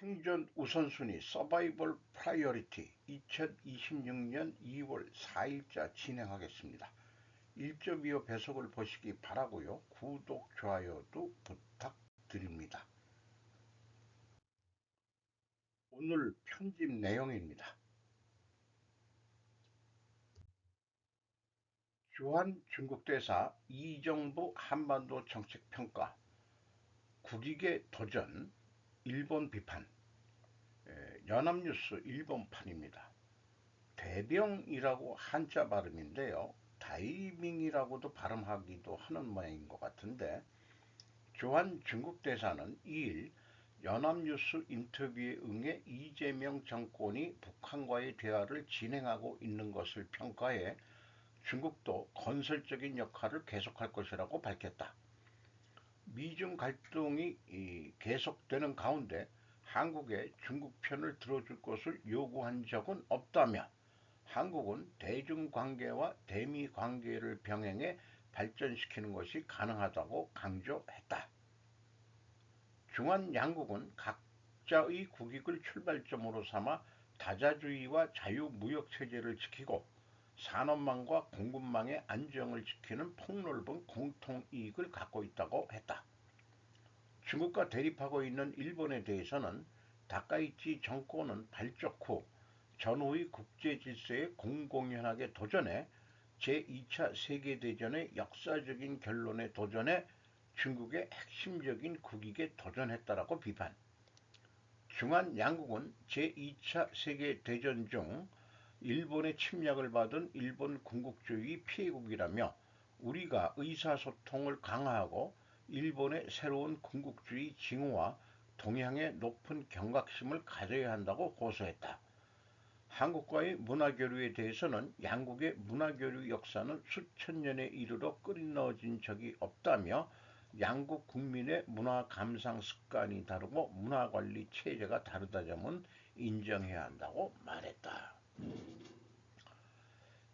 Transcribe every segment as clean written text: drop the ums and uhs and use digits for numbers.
생존 우선순위 서바이벌 프라이어리티 2026년 2월 4일자 진행하겠습니다. 1.25 배속을 보시기 바라고요. 구독, 좋아요도 부탁드립니다. 오늘 편집 내용입니다. 주한 중국 대사 이정부 한반도 정책 평가, 국익의 도전, 일본 비판, 연합뉴스 일본판입니다. 대병이라고 한자 발음인데요. 다이밍이라고도 발음하기도 하는 모양인 것 같은데, 주한 중국 대사는 2일 연합뉴스 인터뷰에 응해 이재명 정권이 북한과의 대화를 진행하고 있는 것을 평가해 중국도 건설적인 역할을 계속할 것이라고 밝혔다. 미중 갈등이 계속되는 가운데 한국에 중국 편을 들어줄 것을 요구한 적은 없다며 한국은 대중관계와 대미관계를 병행해 발전시키는 것이 가능하다고 강조했다. 중한 양국은 각자의 국익을 출발점으로 삼아 다자주의와 자유무역체제를 지키고 산업망과 공급망의 안정을 지키는 폭넓은 공통이익을 갖고 있다고 했다. 중국과 대립하고 있는 일본에 대해서는 다카이치 정권은 발족 후 전후의 국제질서에 공공연하게 도전해 제2차 세계대전의 역사적인 결론에 도전해 중국의 핵심적인 국익에 도전했다라고 비판. 중한 양국은 제2차 세계대전 중 일본의 침략을 받은 일본 군국주의 피해국이라며 우리가 의사소통을 강화하고 일본의 새로운 군국주의 징후와 동향에 높은 경각심을 가져야 한다고 호소했다. 한국과의 문화교류에 대해서는 양국의 문화교류 역사는 수천 년에 이르러 끊어진 적이 없다며 양국 국민의 문화 감상 습관이 다르고 문화관리 체제가 다르다 점은 인정해야 한다고 말했다.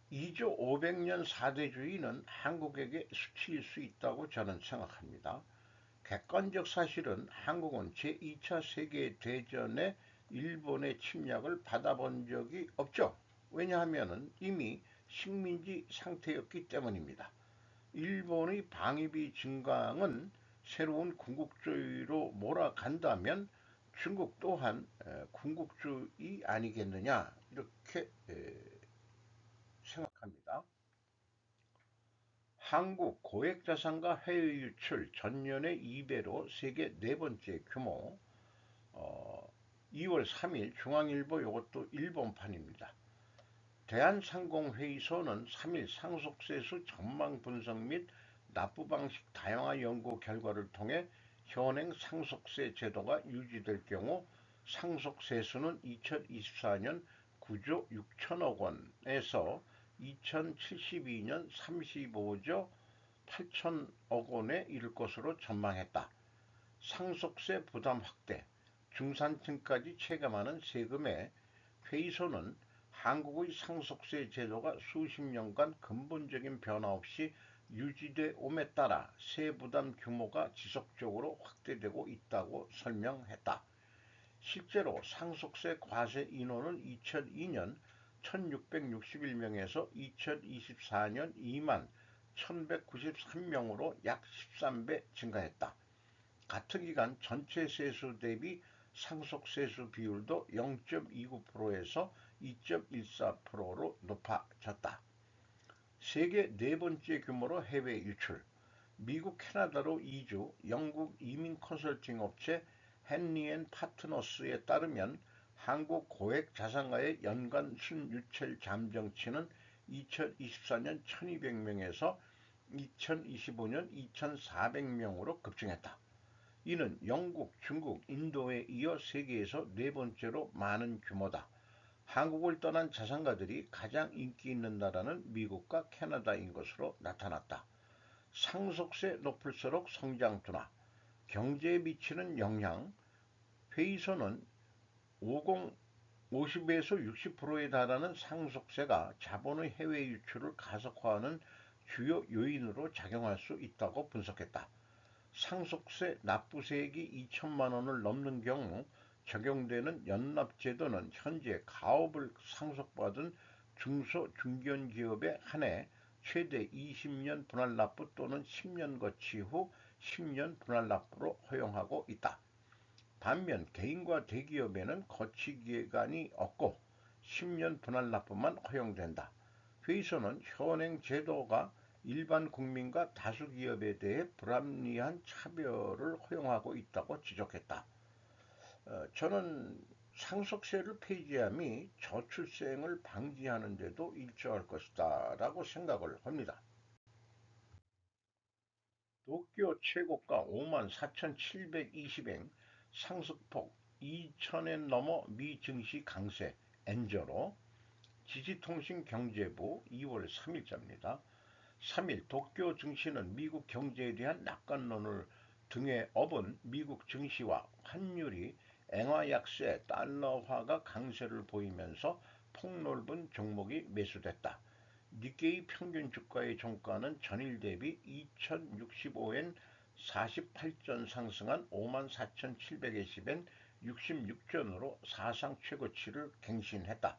2조 500년 4대주의는 한국에게 수치일 수 있다고 저는 생각합니다. 객관적 사실은 한국은 제2차 세계대전에 일본의 침략을 받아본 적이 없죠. 왜냐하면 이미 식민지 상태였기 때문입니다. 일본의 방위비 증강은 새로운 군국주의로 몰아간다면 중국 또한 군국주의 아니겠느냐 이렇게 생각합니다. 한국 고액자산가 해외 유출 전년의 2배로 세계 네 번째 규모. 2월 3일 중앙일보 이것도 일본판입니다. 대한상공회의소는 3일 상속세수 전망 분석 및 납부 방식 다양화 연구 결과를 통해 현행 상속세 제도가 유지될 경우 상속세수는 2024년 9조 6천억 원에서 2072년 35조 8천억 원에 이를 것으로 전망했다. 상속세 부담 확대, 중산층까지 체감하는 세금에 회의소는 한국의 상속세 제도가 수십 년간 근본적인 변화 없이 유지돼 옴에 따라 세부담 규모가 지속적으로 확대되고 있다고 설명했다. 실제로 상속세 과세 인원은 2002년 1661명에서 2024년 2만 1193명으로 약 13배 증가했다. 같은 기간 전체 세수 대비 상속세수 비율도 0.29%에서 2.14%로 높아졌다. 세계 네 번째 규모로 해외 유출, 미국 캐나다로 이주, 영국 이민 컨설팅 업체 헨리 앤 파트너스에 따르면 한국 고액 자산가의 연간 순유출 잠정치는 2024년 1200명에서 2025년 2400명으로 급증했다. 이는 영국, 중국, 인도에 이어 세계에서 네 번째로 많은 규모다. 한국을 떠난 자산가들이 가장 인기 있는 나라는 미국과 캐나다인 것으로 나타났다. 상속세 높을수록 성장 둔화, 경제에 미치는 영향, 회의소는 50에서 60%에 달하는 상속세가 자본의 해외 유출을 가속화하는 주요 요인으로 작용할 수 있다고 분석했다. 상속세 납부세액이 2천만 원을 넘는 경우 적용되는 연납제도는 현재 가업을 상속받은 중소 중견기업에 한해 최대 20년 분할납부 또는 10년 거치 후 10년 분할납부로 허용하고 있다. 반면 개인과 대기업에는 거치기간이 없고 10년 분할납부만 허용된다. 회의서는 현행 제도가 일반 국민과 다수기업에 대해 불합리한 차별을 허용하고 있다고 지적했다. 저는 상속세를 폐지함이 저출생을 방지하는 데도 일조할 것이다 라고 생각을 합니다. 도쿄 최고가 54,720엔, 상승폭 2,000엔 넘어 미 증시 강세 엔저로. 지지통신경제부 2월 3일자입니다. 3일 도쿄 증시는 미국 경제에 대한 낙관론을 등에 업은 미국 증시와 환율이 엔화 약세, 달러화가 강세를 보이면서 폭넓은 종목이 매수됐다. 니케이 평균 주가의 종가는 전일 대비 2065엔 48전 상승한 54,720엔 66전으로 사상 최고치를 갱신했다.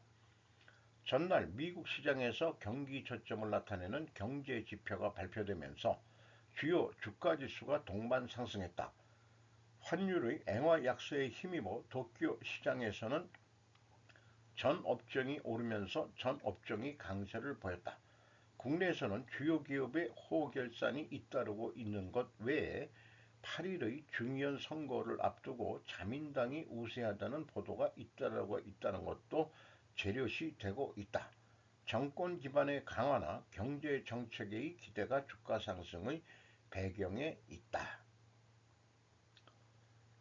전날 미국 시장에서 경기 저점을 나타내는 경제 지표가 발표되면서 주요 주가 지수가 동반 상승했다. 환율의 엔화 약세에 힘입어 도쿄 시장에서는 전 업종이 오르면서 전 업종이 강세를 보였다. 국내에서는 주요 기업의 호결산이 잇따르고 있는 것 외에 8일의 중의원 선거를 앞두고 자민당이 우세하다는 보도가 잇따르고 있다는 것도 재료시 되고 있다. 정권 기반의 강화나 경제 정책의 기대가 주가 상승의 배경에 있다.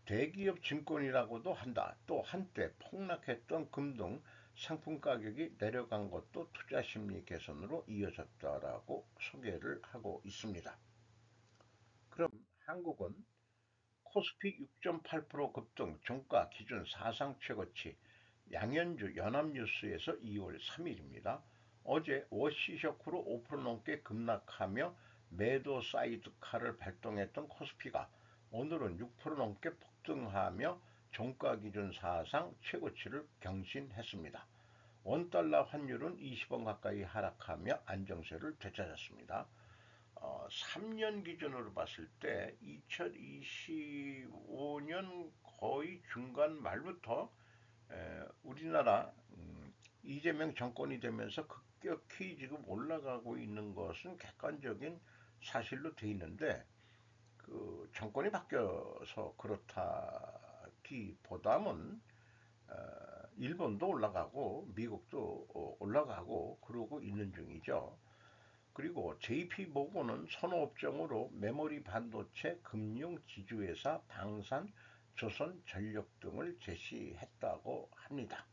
대기업 증권이라고도 한다. 또 한때 폭락했던 금 등 상품 가격이 내려간 것도 투자 심리 개선으로 이어졌다라고 소개를 하고 있습니다. 그럼 한국은 코스피 6.8% 급등, 종가 기준 사상 최고치. 양현주 연합뉴스에서 2월 3일입니다. 어제 워시셔크로 5% 넘게 급락하며 매도 사이드카를 발동했던 코스피가 오늘은 6% 넘게 폭등하며 종가 기준 사상 최고치를 경신했습니다. 원달러 환율은 20원 가까이 하락하며 안정세를 되찾았습니다. 3년 기준으로 봤을 때 2025년 거의 중간 말부터 우리나라 이재명 정권이 되면서 급격히 지금 올라가고 있는 것은 객관적인 사실로 돼 있는데, 그 정권이 바뀌어서 그렇다기보다는 일본도 올라가고 미국도 올라가고 그러고 있는 중이죠. 그리고 JP모건은 선호업종으로 메모리 반도체, 금융, 지주회사, 방산, 조선전력 등을 제시했다고 합니다.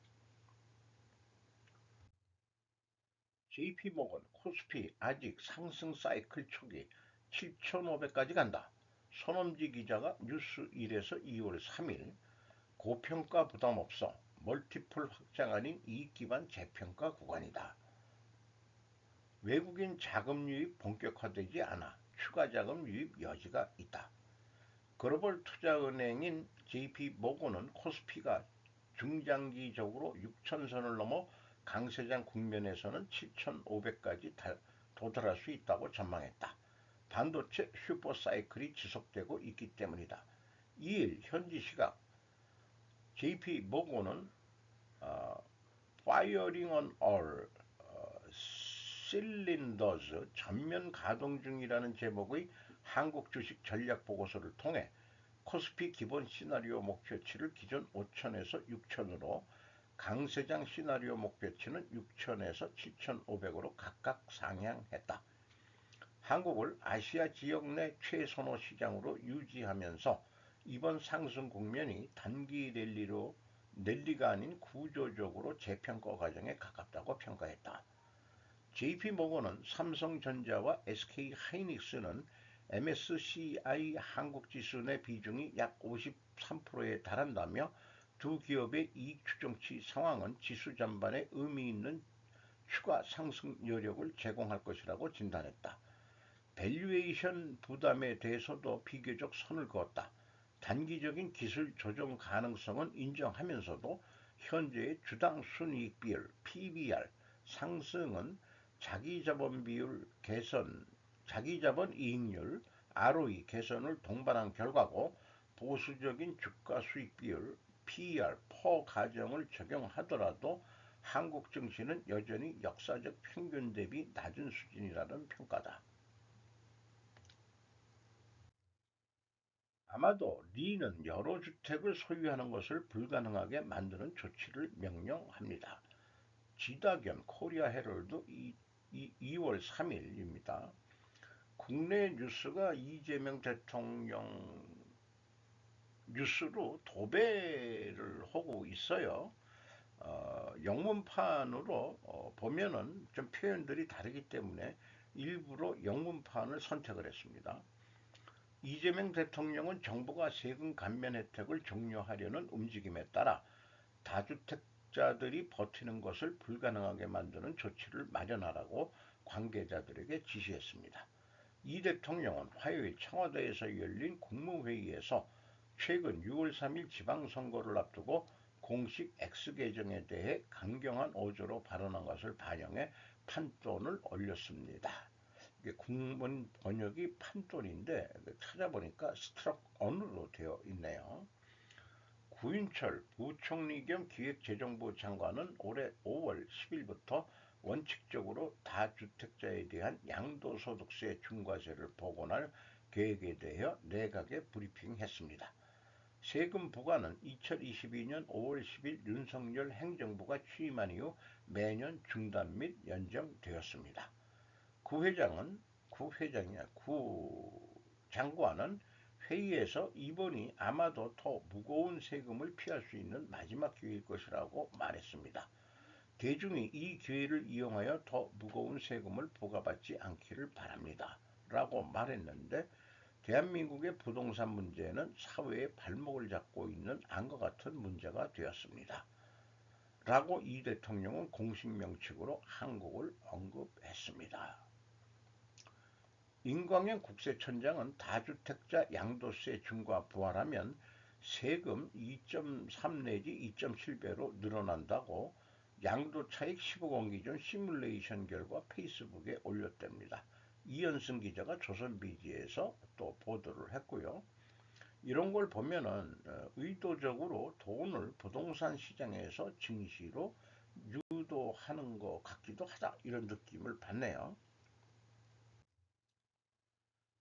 JP모건, 코스피 아직 상승 사이클 초기 7,500까지 간다. 손엄지 기자가 뉴스1에서 2월 3일. 고평가 부담 없어. 멀티플 확장 아닌 이익 기반 재평가 구간이다. 외국인 자금 유입 본격화되지 않아 추가 자금 유입 여지가 있다. 글로벌 투자은행인 JP모건은 코스피가 중장기적으로 6천선을 넘어 강세장 국면에서는 7,500까지 도달할 수 있다고 전망했다. 반도체 슈퍼사이클이 지속되고 있기 때문이다. 2일 현지 시각 JP모건은 Firing on all cylinders 전면 가동 중이라는 제목의 한국 주식 전략 보고서를 통해 코스피 기본 시나리오 목표치를 기존 5천에서 6천으로, 강세장 시나리오 목표치는 6천에서 7,500으로 각각 상향했다. 한국을 아시아 지역 내 최선호 시장으로 유지하면서 이번 상승 국면이 단기 랠리가 아닌 구조적으로 재평가 과정에 가깝다고 평가했다. JP모건은 삼성전자와 SK하이닉스는 MSCI 한국지수 내 비중이 약 53%에 달한다며 두 기업의 이익 추정치 상황은 지수 전반에 의미 있는 추가 상승 여력을 제공할 것이라고 진단했다. 밸류에이션 부담에 대해서도 비교적 선을 그었다. 단기적인 기술 조정 가능성은 인정하면서도 현재의 주당 순이익 비율 PBR 상승은 자기자본 비율 개선, 자기자본 이익률 ROE 개선을 동반한 결과고, 보수적인 주가 수익 비율 PER 퍼 가정을 적용하더라도 한국 증시는 여전히 역사적 평균 대비 낮은 수준이라는 평가다. 아마도 리는 여러 주택을 소유하는 것을 불가능하게 만드는 조치를 명령합니다. 지다견 코리아 헤럴드 2월 3일입니다. 국내 뉴스가 이재명 대통령 뉴스로 도배를 하고 있어요. 영문판으로 보면은 좀 표현들이 다르기 때문에 일부러 영문판을 선택을 했습니다. 이재명 대통령은 정부가 세금 감면 혜택을 종료하려는 움직임에 따라 다주택자들이 버티는 것을 불가능하게 만드는 조치를 마련하라고 관계자들에게 지시했습니다. 이 대통령은 화요일 청와대에서 열린 국무회의에서 최근 6월 3일 지방선거를 앞두고 공식 X계정에 대해 강경한 어조로 발언한 것을 반영해 판돈을 올렸습니다. 이게 국문 번역이 판돈인데 찾아보니까 스트럭 언으로 되어 있네요. 구인철 부총리 겸 기획재정부 장관은 올해 5월 10일부터 원칙적으로 다주택자에 대한 양도소득세 중과세를 복원할 계획에 대해 내각에 브리핑했습니다. 세금 부과는 2022년 5월 10일 윤석열 행정부가 취임한 이후 매년 중단 및 연장되었습니다. 구 장관은 회의에서 이번이 아마도 더 무거운 세금을 피할 수 있는 마지막 기회일 것이라고 말했습니다. 대중이 이 기회를 이용하여 더 무거운 세금을 부과받지 않기를 바랍니다. 라고 말했는데, 대한민국의 부동산 문제는 사회의 발목을 잡고 있는 안과 같은 문제가 되었습니다. 라고 이 대통령은 공식 명칭으로 한국을 언급했습니다. 임광현 국세청장은 다주택자 양도세 중과 부활하면 세금 2.3 내지 2.7배로 늘어난다고 양도차익 15억 기준 시뮬레이션 결과 페이스북에 올렸답니다. 이현승 기자가 조선비디에서 또 보도를 했고요. 이런 걸 보면은 의도적으로 돈을 부동산 시장에서 증시로 유도하는 것 같기도 하다, 이런 느낌을 받네요.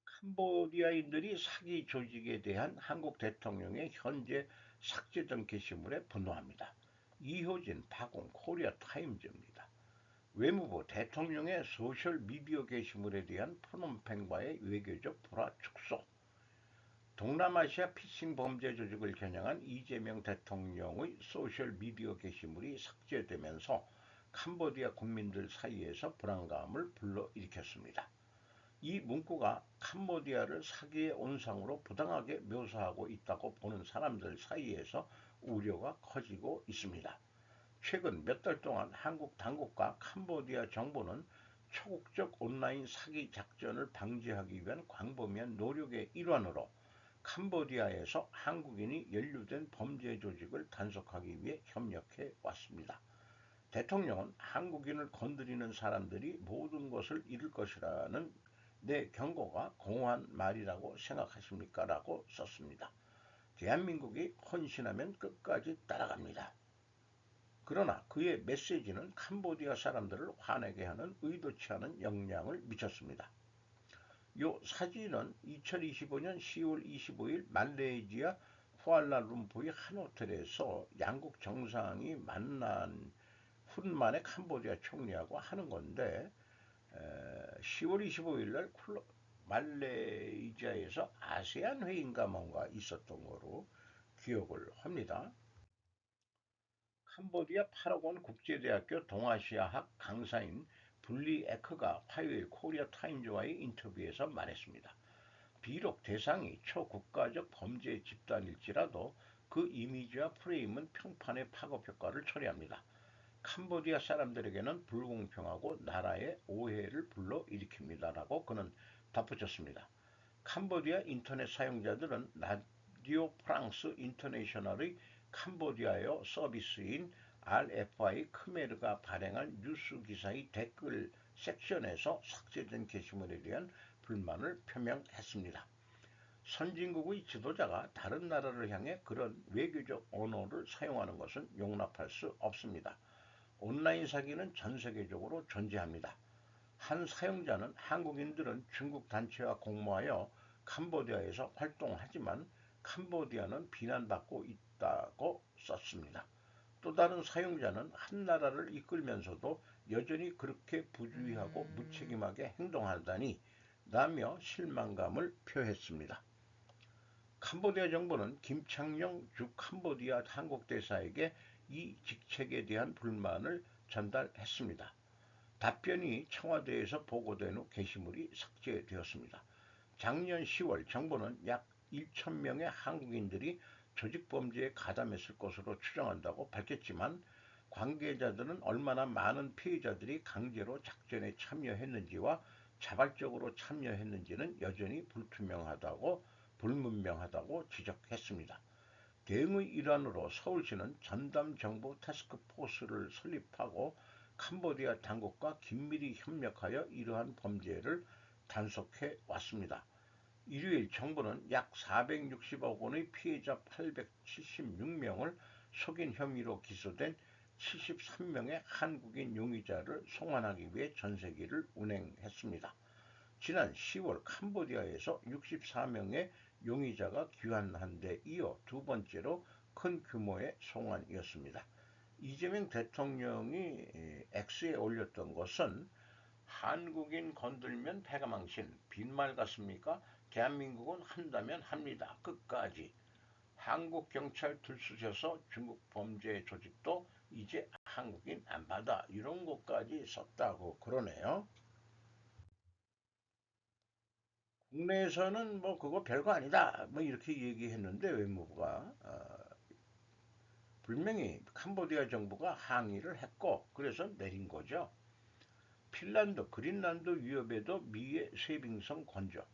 캄보디아인들이 사기 조직에 대한 한국 대통령의 현재 삭제된 게시물에 분노합니다. 이효진, 박웅, 코리아 타임즈입니다. 외무부 대통령의 소셜 미디어 게시물에 대한 프놈펜과의 외교적 불화 축소. 동남아시아 피싱 범죄 조직을 겨냥한 이재명 대통령의 소셜 미디어 게시물이 삭제되면서 캄보디아 국민들 사이에서 불안감을 불러일으켰습니다. 이 문구가 캄보디아를 사기의 온상으로 부당하게 묘사하고 있다고 보는 사람들 사이에서 우려가 커지고 있습니다. 최근 몇 달 동안 한국 당국과 캄보디아 정부는 초국적 온라인 사기 작전을 방지하기 위한 광범위한 노력의 일환으로 캄보디아에서 한국인이 연루된 범죄 조직을 단속하기 위해 협력해 왔습니다. 대통령은 한국인을 건드리는 사람들이 모든 것을 잃을 것이라는 내 경고가 공허한 말이라고 생각하십니까? 라고 썼습니다. 대한민국이 헌신하면 끝까지 따라갑니다. 그러나 그의 메시지는 캄보디아 사람들을 화내게 하는 의도치 않은 영향을 미쳤습니다. 이 사진은 2025년 10월 25일 말레이시아 쿠알라룸푸르의 한 호텔에서 양국 정상이 만난 훗만에 캄보디아 총리하고 하는 건데, 10월 25일 날 말레이시아에서 아세안 회의인가 뭔가 있었던 거로 기억을 합니다. 캄보디아 파라곤 국제대학교 동아시아학 강사인 블리 에크가 화요일 코리아 타임즈와의 인터뷰에서 말했습니다. 비록 대상이 초국가적 범죄 집단일지라도 그 이미지와 프레임은 평판의 파급 효과를 초래합니다. 캄보디아 사람들에게는 불공평하고 나라의 오해를 불러일으킵니다라고 그는 덧붙였습니다. 캄보디아 인터넷 사용자들은 라디오 프랑스 인터내셔널의 캄보디아어 서비스인 RFI 크메르가 발행한 뉴스 기사의 댓글 섹션에서 삭제된 게시물에 대한 불만을 표명했습니다. 선진국의 지도자가 다른 나라를 향해 그런 외교적 언어를 사용하는 것은 용납할 수 없습니다. 온라인 사기는 전 세계적으로 존재합니다. 한 사용자는 한국인들은 중국 단체와 공모하여 캄보디아에서 활동하지만 캄보디아는 비난받고 있다고 썼습니다. 또 다른 사용자는 한 나라를 이끌면서도 여전히 그렇게 부주의하고 무책임하게 행동하다니 라며 실망감을 표했습니다. 캄보디아 정부는 김창룡 주 캄보디아 한국대사에게 이 직책에 대한 불만을 전달했습니다. 답변이 청와대에서 보고된 후 게시물이 삭제되었습니다. 작년 10월 정부는 약 1,000명의 한국인들이 조직범죄에 가담했을 것으로 추정한다고 밝혔지만 관계자들은 얼마나 많은 피해자들이 강제로 작전에 참여했는지와 자발적으로 참여했는지는 여전히 불분명하다고 지적했습니다. 대응의 일환으로 서울시는 전담 정부 태스크포스를 설립하고 캄보디아 당국과 긴밀히 협력하여 이러한 범죄를 단속해 왔습니다. 일요일 정부는 약 460억 원의 피해자 876명을 속인 혐의로 기소된 73명의 한국인 용의자를 송환하기 위해 전세기를 운행했습니다. 지난 10월 캄보디아에서 64명의 용의자가 귀환한 데 이어 두 번째로 큰 규모의 송환이었습니다. 이재명 대통령이 X에 올렸던 것은 한국인 건들면 패가 망신, 빈말 같습니까? 대한민국은 한다면 합니다. 끝까지. 한국 경찰 들쑤셔서 중국 범죄 조직도 이제 한국인 안 받아. 이런 것까지 썼다고 그러네요. 국내에서는 뭐 그거 별거 아니다. 뭐 이렇게 얘기했는데 외무부가 분명히 캄보디아 정부가 항의를 했고 그래서 내린 거죠. 핀란드, 그린란드 위협에도 미의 쇄빙성 건조.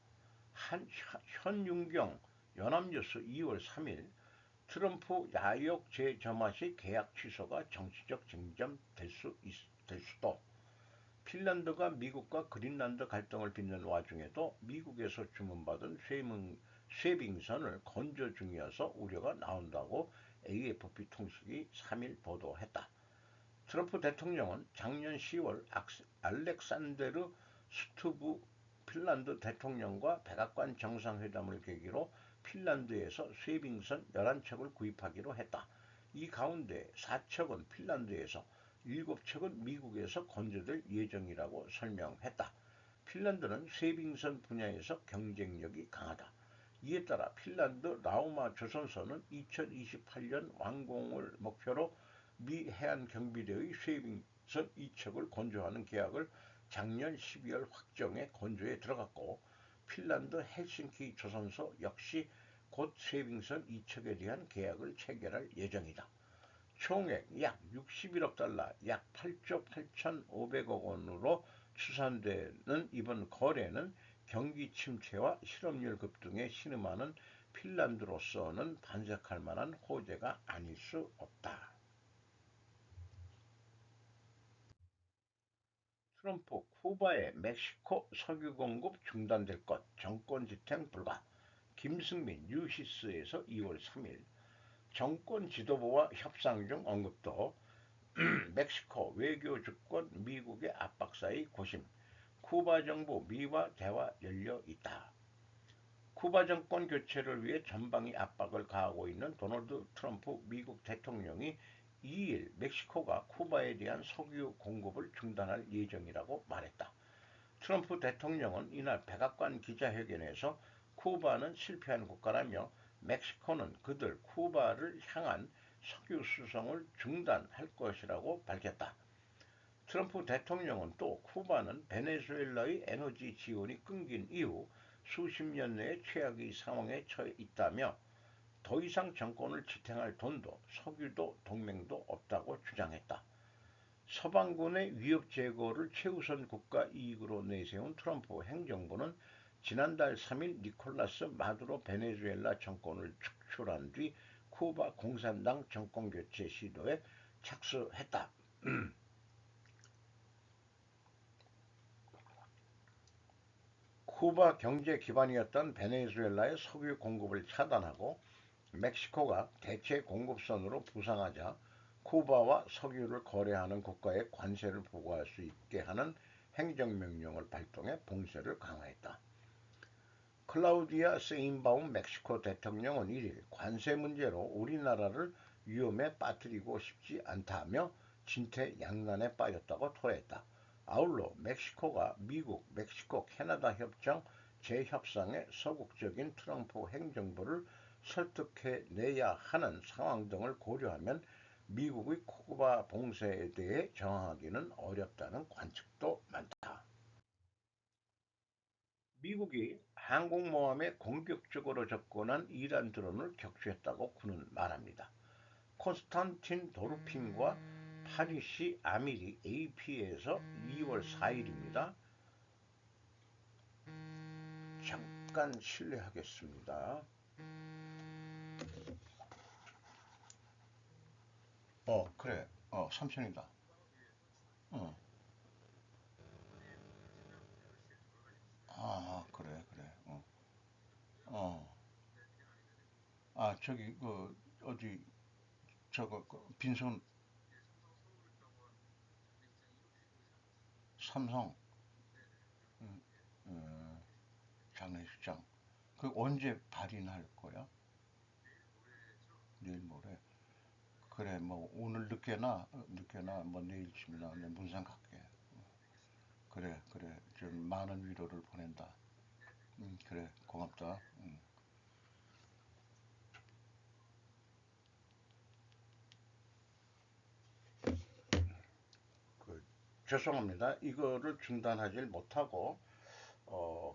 현윤경 연합뉴스 2월 3일 트럼프 야욕 재점화 시 계약 취소가 정치적 쟁점 될 수도. 핀란드가 미국과 그린란드 갈등을 빚는 와중에도 미국에서 주문받은 쇄빙선을 건조 중이어서 우려가 나온다고 AFP 통신이 3일 보도했다. 트럼프 대통령은 작년 10월 알렉산데르 스투브 핀란드 대통령과 백악관 정상회담을 계기로 핀란드에서 쇄빙선 11척을 구입하기로 했다. 이 가운데 4척은 핀란드에서 7척은 미국에서 건조될 예정이라고 설명했다. 핀란드는 쇄빙선 분야에서 경쟁력이 강하다. 이에 따라 핀란드 라우마 조선선은 2028년 완공을 목표로 미 해안경비대의 쇄빙선 2척을 건조하는 계약을 작년 12월 확정해 건조에 들어갔고 핀란드 헬싱키 조선소 역시 곧 쇄빙선 2척에 대한 계약을 체결할 예정이다. 총액 약 61억 달러, 약 8조 8,500억 원으로 추산되는 이번 거래는 경기 침체와 실업률 급등에 신음하는 핀란드로서는 반색할 만한 호재가 아닐 수 없다. 트럼프, 쿠바의 멕시코 석유 공급 중단될 것, 정권 지탱 불가. 김승민 뉴시스에서 2월 3일 정권 지도부와 협상 중 언급도 멕시코 외교 주권 미국의 압박 사이 고심. 쿠바 정부 미와 대화 열려 있다. 쿠바 정권 교체를 위해 전방위 압박을 가하고 있는 도널드 트럼프 미국 대통령이 2일 멕시코가 쿠바에 대한 석유 공급을 중단할 예정이라고 말했다. 트럼프 대통령은 이날 백악관 기자회견에서 쿠바는 실패한 국가라며 멕시코는 그들 쿠바를 향한 석유 수송을 중단할 것이라고 밝혔다. 트럼프 대통령은 또 쿠바는 베네수엘라의 에너지 지원이 끊긴 이후 수십 년 내에 최악의 상황에 처해 있다며 더 이상 정권을 지탱할 돈도 석유도 동맹도 없다고 주장했다. 서방군의 위협 제거를 최우선 국가 이익으로 내세운 트럼프 행정부는 지난달 3일 니콜라스 마두로 베네수엘라 정권을 축출한 뒤 쿠바 공산당 정권 교체 시도에 착수했다. 쿠바 경제 기반이었던 베네수엘라의 석유 공급을 차단하고 멕시코가 대체 공급선으로 부상하자 쿠바와 석유를 거래하는 국가에 관세를 부과할 수 있게 하는 행정명령을 발동해 봉쇄를 강화했다. 클라우디아 세인바움 멕시코 대통령은 1일 관세 문제로 우리나라를 위험에 빠뜨리고 싶지 않다며 진퇴양난에 빠졌다고 토했다. 아울러 멕시코가 미국, 멕시코, 캐나다 협정 재협상에 서극적인 트럼프 행정부를 설득해내야 하는 상황 등을 고려하면 미국의 쿠바 봉쇄에 대해 저항하기는 어렵다는 관측도 많다. 미국이 항공모함에 공격적으로 접근한 이란 드론을 격추했다고 그는 말합니다. 콘스탄틴 도르핀과 파리시 아미리 AP에서 2월 4일입니다. 잠깐 실례하겠습니다. 그래. 삼성이다. 어. 그래, 그래. 어. 저기, 어디, 빈손, 삼성, 음, 음, 장례식장. 그 언제 발인할 거야? 내일 모레. 그래, 뭐, 오늘 늦게나, 뭐, 내일쯤이나, 내 문상 갈게. 그래, 그래. 좀 많은 위로를 보낸다. 그래, 고맙다. 그, 죄송합니다. 이거를 중단하지 못하고,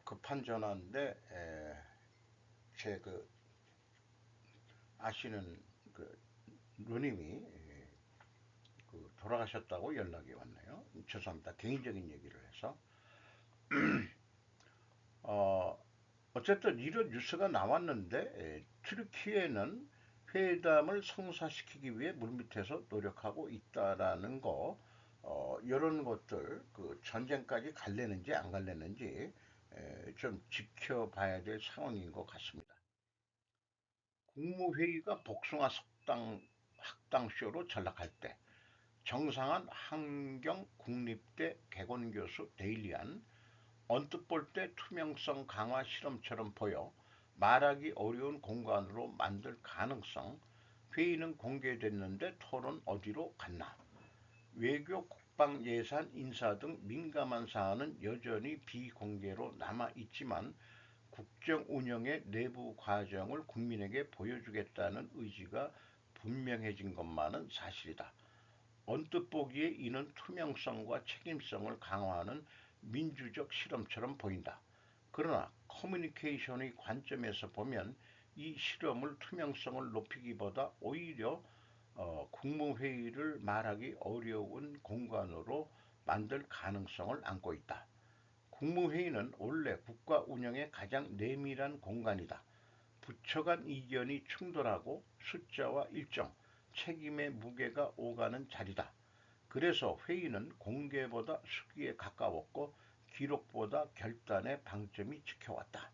급한 전화인데, 제 아시는 그, 누님이 돌아가셨다고 연락이 왔네요. 죄송합니다. 개인적인 얘기를 해서. 어, 어쨌든 이런 뉴스가 나왔는데 튀르키예는 회담을 성사시키기 위해 물밑에서 노력하고 있다라는 거 이런 것들 그 전쟁까지 갈래는지 안 갈래는지 좀 지켜봐야 될 상황인 것 같습니다. 국무회의가 복숭아 학당쇼로 전락할 때 정상한 환경 국립대 개건교수 데일리안 언뜻 볼 때 투명성 강화 실험처럼 보여 말하기 어려운 공간으로 만들 가능성, 회의는 공개됐는데 토론 어디로 갔나? 외교, 국방 예산, 인사 등 민감한 사안은 여전히 비공개로 남아 있지만 국정 운영의 내부 과정을 국민에게 보여주겠다는 의지가 분명해진 것만은 사실이다. 언뜻 보기에 이는 투명성과 책임성을 강화하는 민주적 실험처럼 보인다. 그러나 커뮤니케이션의 관점에서 보면 이 실험을 투명성을 높이기보다 오히려 국무회의를 말하기 어려운 공간으로 만들 가능성을 안고 있다. 국무회의는 원래 국가 운영의 가장 내밀한 공간이다. 부처 간 이견이 충돌하고 숫자와 일정, 책임의 무게가 오가는 자리다. 그래서 회의는 공개보다 수기에 가까웠고 기록보다 결단의 방점이 지켜왔다.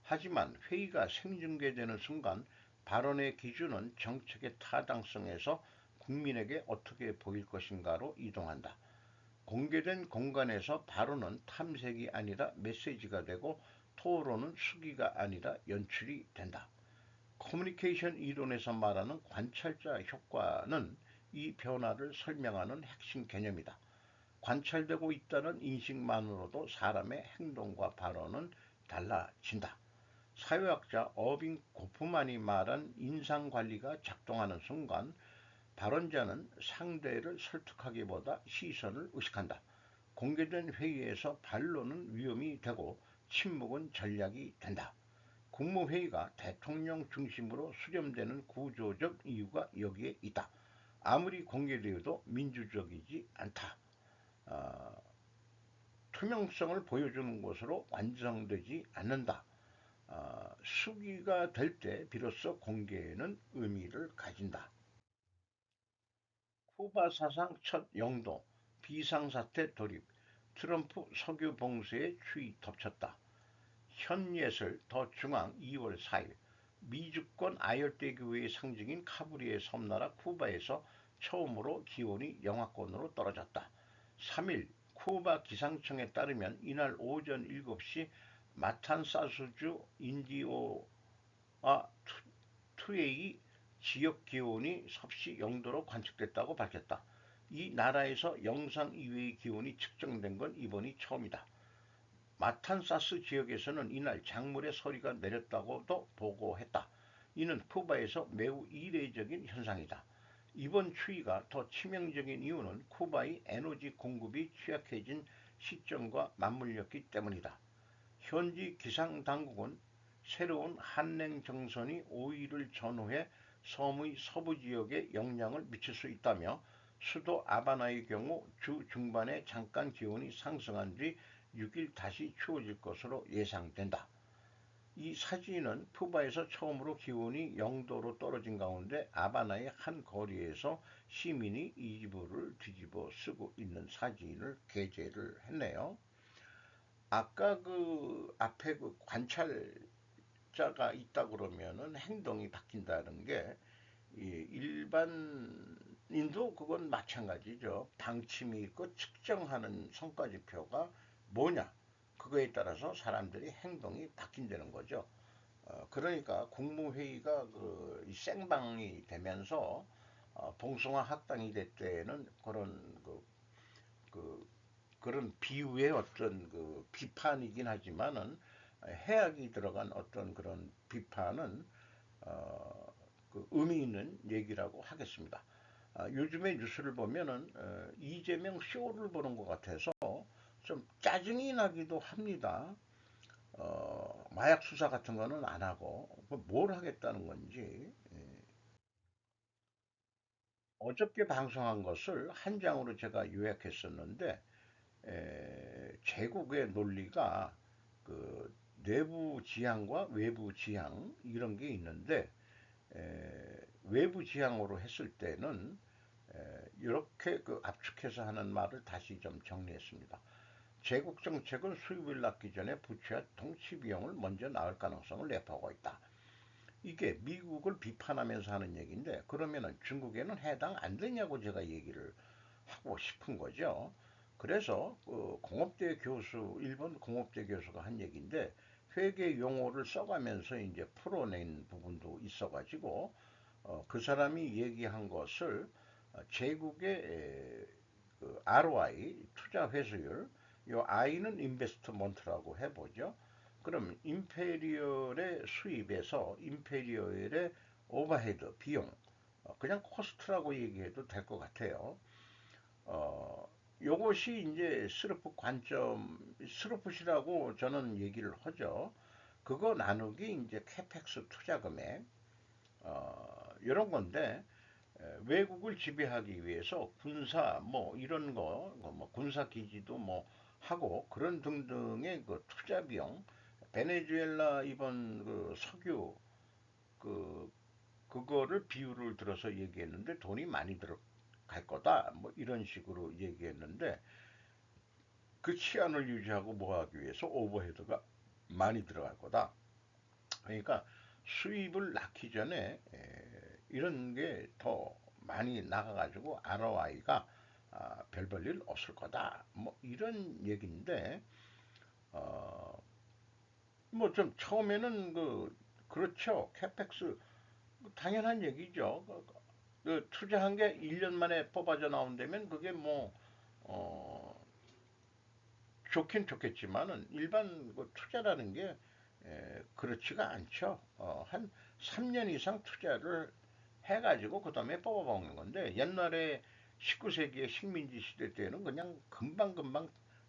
하지만 회의가 생중계되는 순간 발언의 기준은 정책의 타당성에서 국민에게 어떻게 보일 것인가로 이동한다. 공개된 공간에서 발언은 탐색이 아니라 메시지가 되고 토론은 수기가 아니라 연출이 된다. 커뮤니케이션 이론에서 말하는 관찰자 효과는 이 변화를 설명하는 핵심 개념이다. 관찰되고 있다는 인식만으로도 사람의 행동과 발언은 달라진다. 사회학자 어빙 고프만이 말한 인상관리가 작동하는 순간 발언자는 상대를 설득하기보다 시선을 의식한다. 공개된 회의에서 반론은 위험이 되고 침묵은 전략이 된다. 국무회의가 대통령 중심으로 수렴되는 구조적 이유가 여기에 있다. 아무리 공개되어도 민주적이지 않다. 어, 투명성을 보여주는 것으로 완성되지 않는다. 수기가 될 때 비로소 공개는 의미를 가진다. 쿠바 사상 첫 영도, 비상사태 돌입, 트럼프 석유 봉쇄에 추이 덮쳤다. 현예슬 더 중앙 2월 4일 미주권 아열대교회의 상징인 카브리의 섬나라 쿠바에서 처음으로 기온이 영하권으로 떨어졌다. 3일 쿠바 기상청에 따르면 이날 오전 7시 마탄사스주 인디오아 투에이 지역 기온이 섭씨 0도로 관측됐다고 밝혔다. 이 나라에서 영상 이외의 기온이 측정된 건 이번이 처음이다. 마탄사스 지역에서는 이날 작물의 서리가 내렸다고도 보고했다. 이는 쿠바에서 매우 이례적인 현상이다. 이번 추위가 더 치명적인 이유는 쿠바의 에너지 공급이 취약해진 시점과 맞물렸기 때문이다. 현지 기상당국은 새로운 한랭정선이 5일을 전후해 섬의 서부 지역에 영향을 미칠 수 있다며 수도 아바나의 경우 주 중반에 잠깐 기온이 상승한 뒤 6일 다시 추워질 것으로 예상된다. 이 사진은 쿠바에서 처음으로 기온이 0도로 떨어진 가운데 아바나의 한 거리에서 시민이 이불을 뒤집어 쓰고 있는 사진을 게재를 했네요. 아까 그 앞에 그 관찰자가 있다 그러면은 행동이 바뀐다는 게 일반인도 그건 마찬가지죠. 방침이 있고 측정하는 성과지표가 뭐냐? 그거에 따라서 사람들이 행동이 바뀐다는 거죠. 그러니까 국무회의가 그 생방이 되면서 봉숭아 학당이 됐때는 그, 그런 비유의 어떤 그 비판이긴 하지만은 해악이 들어간 어떤 그런 비판은 어, 그 의미 있는 얘기라고 하겠습니다. 요즘에 뉴스를 보면은 이재명 쇼를 보는 것 같아서 좀 짜증이 나기도 합니다. 마약 수사 같은 거는 안 하고 뭘 하겠다는 건지. 어저께 방송한 것을 한 장으로 제가 요약했었는데 제국의 논리가 그 내부 지향과 외부 지향 이런 게 있는데 외부 지향으로 했을 때는 이렇게 그 압축해서 하는 말을 다시 좀 정리했습니다. 제국 정책은 수입을 낳기 전에 부채와 통치 비용을 먼저 낳을 가능성을 내포하고 있다. 이게 미국을 비판하면서 하는 얘기인데 그러면은 중국에는 해당 안 되냐고 제가 얘기를 하고 싶은 거죠. 그래서 그 공업대 교수, 일본 공업대 교수가 한 얘기인데 회계 용어를 써가면서 이제 풀어낸 부분도 있어가지고 그 사람이 얘기한 것을 제국의 그 ROI 투자 회수율, 요 I는 인베스트먼트라고 해보죠. 그럼 임페리얼의 수입에서 임페리얼의 오버헤드 비용, 그냥 코스트라고 얘기해도 될 것 같아요. 어, 요것이 이제 스르프 관점, 스르프시라고 저는 얘기를 하죠. 그거 나누기 이제 캐펙스 투자 금액, 이런 건데, 외국을 지배하기 위해서 군사 뭐 이런 거, 뭐 군사 기지도 뭐 하고 그런 등등의 그 투자 비용, 베네수엘라 이번 그 석유 그 그거를 비율을 들어서 얘기했는데 돈이 많이 들어갈 거다. 뭐 이런 식으로 얘기했는데 그 치안을 유지하고 뭐 하기 위해서 오버헤드가 많이 들어갈 거다. 그러니까 수입을 낳기 전에 이런 게 더 많이 나가가지고 ROI가 별볼일 없을 거다. 뭐 이런 얘기인데 어, 뭐 좀 처음에는 그렇죠. 캐펙스 당연한 얘기죠. 그 투자한 게 1년 만에 뽑아져 나온다면 그게 뭐 어, 좋긴 좋겠지만은 일반 그 투자라는 게 그렇지가 않죠. 한 3년 이상 투자를 해가지고 그 다음에 뽑아먹는 건데 옛날에 19세기의 식민지 시대 때는 그냥 금방금방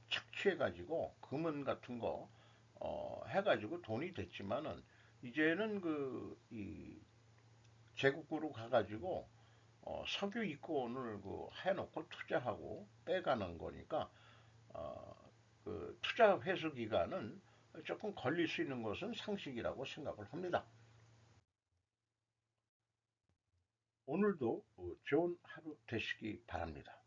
착취해가지고 금은 같은 거 해가지고 돈이 됐지만은 이제는 이 제국으로 가가지고 석유 이권을 그 해놓고 투자하고 빼가는 거니까 어, 그 투자 회수 기간은 조금 걸릴 수 있는 것은 상식이라고 생각을 합니다. 오늘도 좋은 하루 되시기 바랍니다.